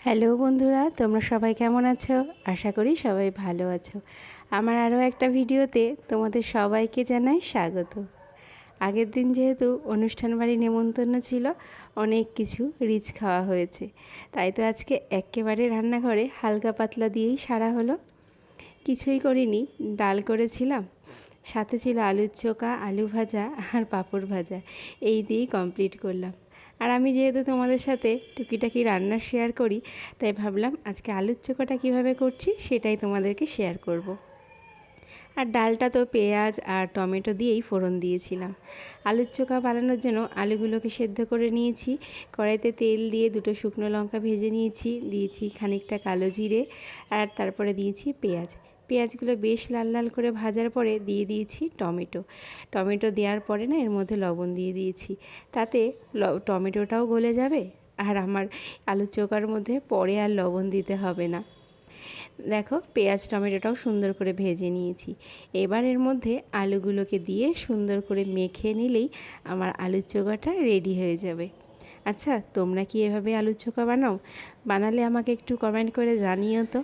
Hello বন্ধুরা, তোমরা সবাই কেমন আছো? আশা করি সবাই ভালো আছো। আমার আরও একটা ভিডিওতে তোমাদের সবাইকে জানাই স্বাগত। আগের দিন যেহেতু অনুষ্ঠান বাড়ি নেমন্তন্ন ছিল, অনেক কিছু রিচ খাওয়া হয়েছে, তাই তো আজকে একেবারে রান্নাঘরে হালকা পাতলা দিয়েই সারা হলো। কিছুই করিনি, ডাল করেছিলাম, সাথে ছিল আলুর চোখা, আলু ভাজা আর পাঁপড় ভাজা। এই দিয়েই কমপ্লিট করলাম। আর আমি যেহেতু তোমাদের সাথে টুকিটাকি রান্না শেয়ার করি, তাই ভাবলাম আজকে আলুর চোখাটা কীভাবে করছি সেটাই তোমাদেরকে শেয়ার করব। আর ডালটা তো পেঁয়াজ আর টমেটো দিয়েই ফোড়ন দিয়েছিলাম। আলুর চোখা বানানোর জন্য আলুগুলোকে সেদ্ধ করে নিয়েছি। কড়াইতে তেল দিয়ে দুটো শুকনো লঙ্কা ভেজে নিয়েছি, দিয়েছি খানিকটা কালো জিরে, আর তারপরে দিয়েছি পেঁয়াজ। পেঁয়াজগুলো বেশ লাল লাল করে ভাজার পরে দিয়ে দিয়েছি টমেটো। টমেটো দেওয়ার পরে না এর মধ্যে লবণ দিয়ে দিয়েছি, তাতে টমেটোটাও গলে যাবে আর আমার আলুর চোখার মধ্যে পরে আর লবণ দিতে হবে না। দেখো, পেঁয়াজ টমেটোটাও সুন্দর করে ভেজে নিয়েছি। এবার এর মধ্যে আলুগুলোকে দিয়ে সুন্দর করে মেখে নিলেই আমার আলুর চোখাটা রেডি হয়ে যাবে। আচ্ছা, তোমরা কি এভাবে আলুর চোখা বানাও? বানালে আমাকে একটু কমেন্ট করে জানিও তো।